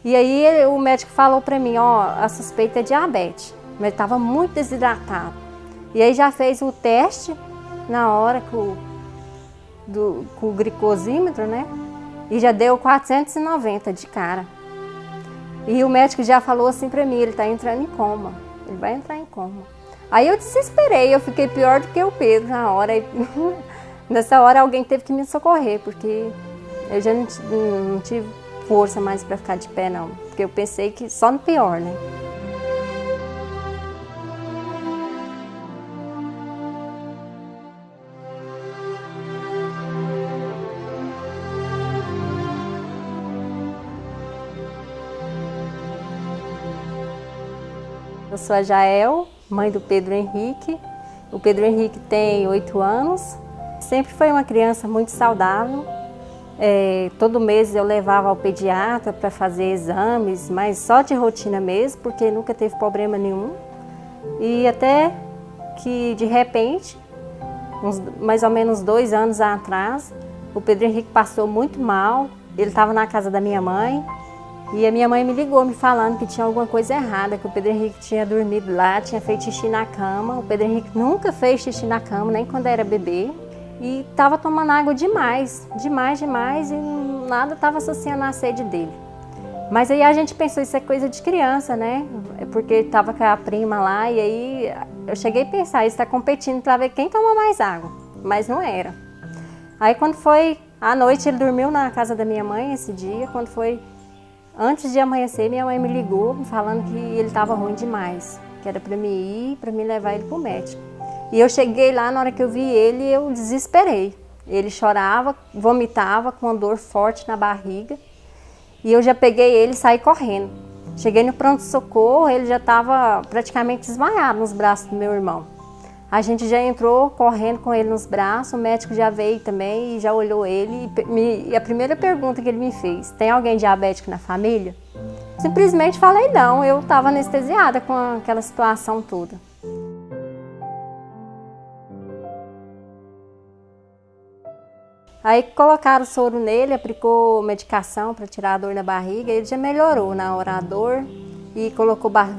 E aí o médico falou para mim, ó, a suspeita é diabetes, mas ele estava muito desidratado. E aí já fez o teste na hora com o glicosímetro, né? E já deu 490 de cara. E o médico já falou assim para mim, ele está entrando em coma, ele vai entrar em coma. Aí eu desesperei, eu fiquei pior do que o Pedro na hora. Nessa hora alguém teve que me socorrer, porque eu já não tive força mais para ficar de pé não, porque eu pensei que só no pior, né? Eu sou a Jael, mãe do Pedro Henrique. O Pedro Henrique tem 8 anos. Sempre foi uma criança muito saudável. Todo mês eu levava ao pediatra para fazer exames, mas só de rotina mesmo, porque nunca teve problema nenhum. E até que de repente, mais ou menos 2 anos atrás, o Pedro Henrique passou muito mal. Ele estava na casa da minha mãe. E a minha mãe me ligou me falando que tinha alguma coisa errada, que o Pedro Henrique tinha dormido lá, tinha feito xixi na cama. O Pedro Henrique nunca fez xixi na cama, nem quando era bebê. E estava tomando água demais, demais, e nada estava associando à sede dele. Mas aí a gente pensou, isso é coisa de criança, né? Porque estava com a prima lá, e aí eu cheguei a pensar, isso está competindo para ver quem toma mais água. Mas não era. Aí quando foi à noite, ele dormiu na casa da minha mãe esse dia, quando foi... Antes de amanhecer, minha mãe me ligou falando que ele estava ruim demais, que era para mim ir, para me levar ele para o médico. E eu cheguei lá, na hora que eu vi ele, eu desesperei. Ele chorava, vomitava com uma dor forte na barriga. E eu já peguei ele e saí correndo. Cheguei no pronto-socorro, ele já estava praticamente desmaiado nos braços do meu irmão. A gente já entrou correndo com ele nos braços, o médico já veio também e já olhou ele. E a primeira pergunta que ele me fez, tem alguém diabético na família? Simplesmente falei não, eu estava anestesiada com aquela situação toda. Aí colocaram soro nele, aplicou medicação para tirar a dor da barriga, ele já melhorou na hora a dor. E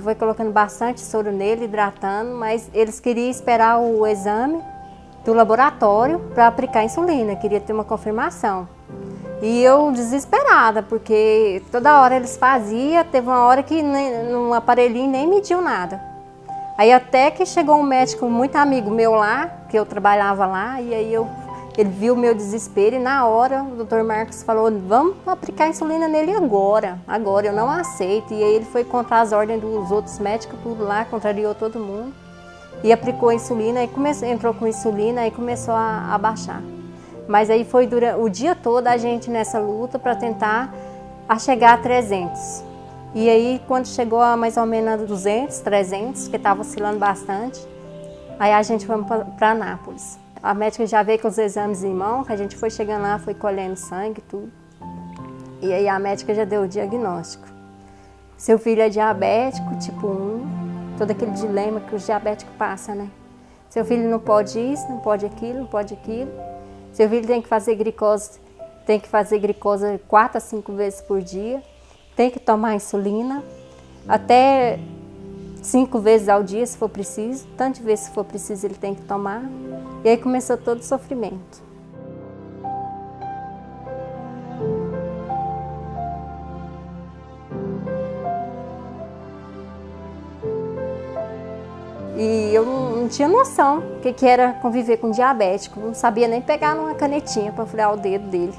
foi colocando bastante soro nele, hidratando, mas eles queriam esperar o exame do laboratório para aplicar insulina, queria ter uma confirmação. E eu desesperada, porque toda hora eles faziam, teve uma hora que no aparelhinho nem mediu nada. Aí até que chegou um médico muito amigo meu lá, que eu trabalhava lá, e aí ele viu o meu desespero e na hora o Dr. Marcos falou, vamos aplicar insulina nele agora, eu não aceito. E aí ele foi contra as ordens dos outros médicos, tudo lá, contrariou todo mundo. E aplicou a insulina, e entrou com insulina e começou a baixar. Mas aí foi durante o dia todo a gente nessa luta para tentar chegar a 300. E aí quando chegou a mais ou menos a 200, 300, que estava oscilando bastante, aí a gente foi para Anápolis. A médica já veio com os exames em mão, que a gente foi chegando lá, foi colhendo sangue e tudo. E aí a médica já deu o diagnóstico. Seu filho é diabético, tipo 1, todo aquele dilema que os diabéticos passam, né? Seu filho não pode isso, não pode aquilo, não pode aquilo. Seu filho tem que fazer glicose 4 a 5 vezes por dia. Tem que tomar insulina, até 5 vezes ao dia, se for preciso. Tantas vezes se for preciso, ele tem que tomar. E aí começou todo o sofrimento. E eu não tinha noção do que era conviver com diabético. Não sabia nem pegar numa canetinha para furar o dedo dele.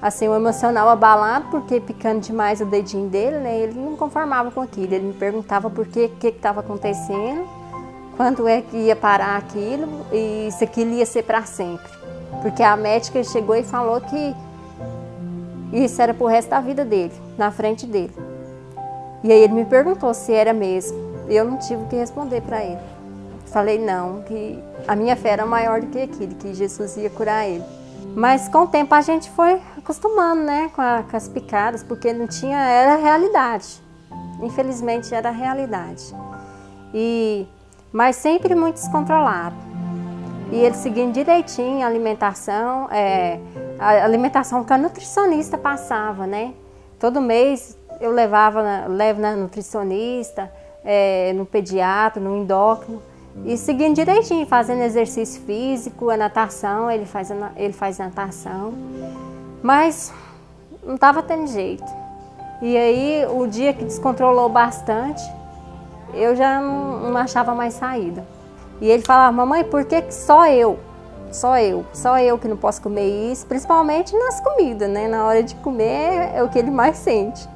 Assim, o emocional abalado, porque picando demais o dedinho dele, né? Ele não conformava com aquilo. Ele me perguntava por que estava acontecendo, quando é que ia parar aquilo e se aquilo ia ser para sempre. Porque a médica chegou e falou que isso era pro resto da vida dele, na frente dele. E aí ele me perguntou se era mesmo. Eu não tive o que responder para ele. Falei não, que a minha fé era maior do que aquilo, que Jesus ia curar ele. Mas com o tempo a gente foi acostumando, né, com as picadas, porque não tinha, era a realidade. Infelizmente era a realidade. Mas sempre muito descontrolado. E ele seguindo direitinho a alimentação que a nutricionista passava, né? Todo mês eu levo na nutricionista, no pediatra, no endócrino, e seguindo direitinho, fazendo exercício físico, a natação, ele faz natação, mas não estava tendo jeito. E aí, o dia que descontrolou bastante, eu já não achava mais saída. E ele falava, mamãe, por que só eu que não posso comer isso? Principalmente nas comidas, né? Na hora de comer é o que ele mais sente.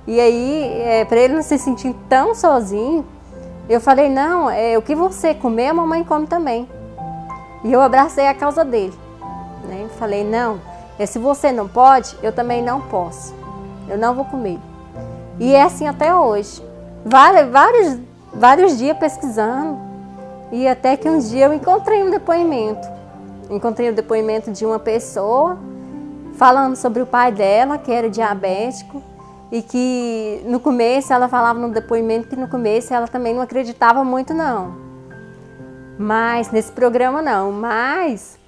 E aí, para ele não se sentir tão sozinho, eu falei, não, o que você comer, a mamãe come também. E eu abracei a causa dele, né? Falei, não, se você não pode, eu também não posso. Eu não vou comer. E é assim até hoje. Vários dias pesquisando. E até que um dia eu encontrei um depoimento. Encontrei o depoimento de uma pessoa falando sobre o pai dela, que era diabético. E que no começo, ela falava no depoimento que no começo ela também não acreditava muito não. Mas nesse programa não. Mas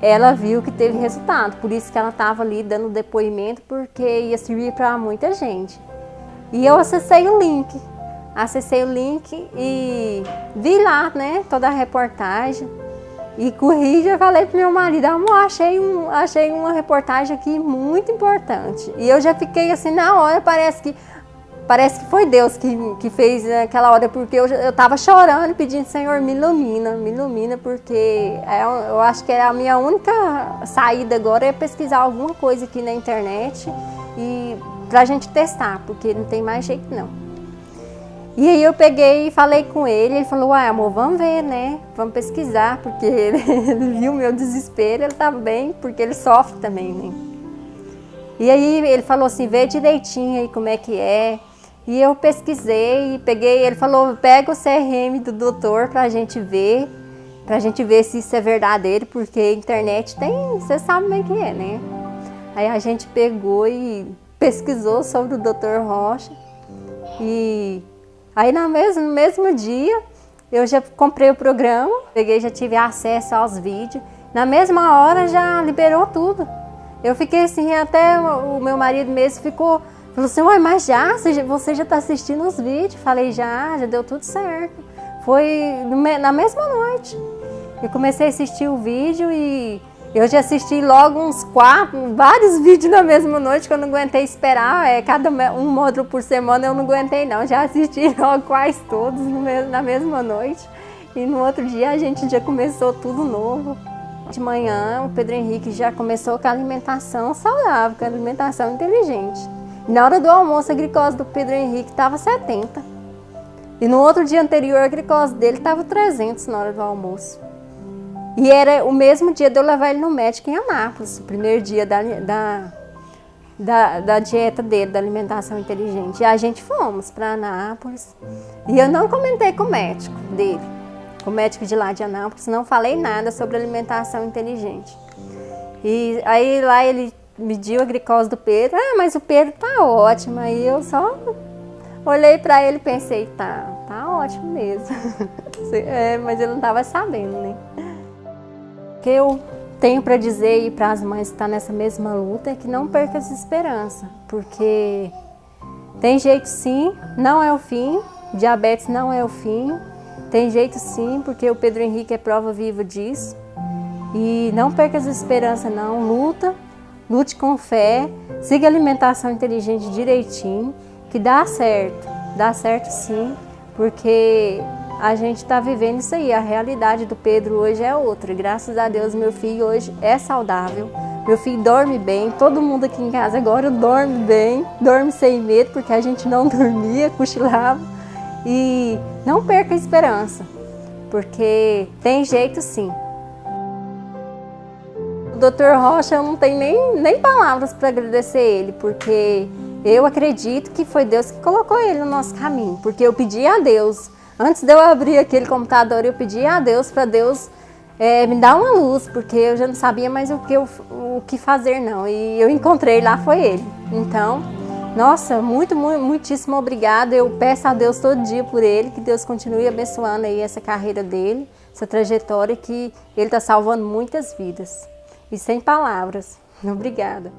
ela viu que teve resultado. Por isso que ela estava ali dando depoimento, porque ia servir para muita gente. E eu acessei o link. E vi lá, né, toda a reportagem. E corri e já falei pro meu marido, amor, achei uma reportagem aqui muito importante. E eu já fiquei assim, na hora, parece que foi Deus que fez aquela hora, porque eu tava chorando, pedindo, Senhor, me ilumina, porque eu acho que a minha única saída agora é pesquisar alguma coisa aqui na internet e pra gente testar, porque não tem mais jeito não. E aí eu peguei e falei com ele falou, amor, vamos ver, né? Vamos pesquisar, porque ele viu o meu desespero, ele tá bem, porque ele sofre também, né? E aí ele falou assim, vê direitinho aí como é que é. E eu pesquisei e peguei, ele falou, pega o CRM do doutor pra gente ver se isso é verdadeiro, porque a internet tem, você sabe como é que é, né? Aí a gente pegou e pesquisou sobre o Dr. Rocha e aí no mesmo dia eu já comprei o programa, já tive acesso aos vídeos. Na mesma hora já liberou tudo. Eu fiquei assim, até o meu marido mesmo falou assim, ué, mas você já está assistindo os vídeos? Falei, já deu tudo certo. Foi na mesma noite. Eu comecei a assistir o vídeo e eu já assisti logo vários vídeos na mesma noite, que eu não aguentei esperar, cada um módulo por semana eu não aguentei não, já assisti logo quase todos na mesma noite. E no outro dia a gente já começou tudo novo. De manhã o Pedro Henrique já começou com a alimentação saudável, com a alimentação inteligente. E na hora do almoço a glicose do Pedro Henrique estava 70. E no outro dia anterior a glicose dele estava 300 na hora do almoço. E era o mesmo dia de eu levar ele no médico em Anápolis, o primeiro dia da dieta dele, da alimentação inteligente. E a gente fomos para Anápolis. E eu não comentei com o médico dele, com o médico de lá de Anápolis, não falei nada sobre alimentação inteligente. E aí lá ele mediu a glicose do Pedro, mas o Pedro tá ótimo. Aí eu só olhei para ele e pensei, tá ótimo mesmo. Mas ele não estava sabendo, né? O que eu tenho para dizer para as mães que estão nessa mesma luta é que não percam essa esperança, porque tem jeito sim, não é o fim, diabetes não é o fim, tem jeito sim, porque o Pedro Henrique é prova viva disso. E não perca essa esperança não, lute com fé, siga a alimentação inteligente direitinho, que dá certo sim, porque a gente está vivendo isso aí, a realidade do Pedro hoje é outra. Graças a Deus, meu filho hoje é saudável, meu filho dorme bem, todo mundo aqui em casa agora dorme bem, dorme sem medo, porque a gente não dormia, cochilava. E não perca a esperança, porque tem jeito sim. O Dr. Rocha, eu não tenho nem palavras para agradecer ele, porque eu acredito que foi Deus que colocou ele no nosso caminho, porque eu pedi a Deus. Antes de eu abrir aquele computador, eu pedi a Deus para Deus me dar uma luz, porque eu já não sabia mais o que fazer não. E eu encontrei lá, foi ele. Então, nossa, muitíssimo obrigada. Eu peço a Deus todo dia por ele, que Deus continue abençoando aí essa carreira dele, essa trajetória, que ele está salvando muitas vidas. E sem palavras. Obrigada.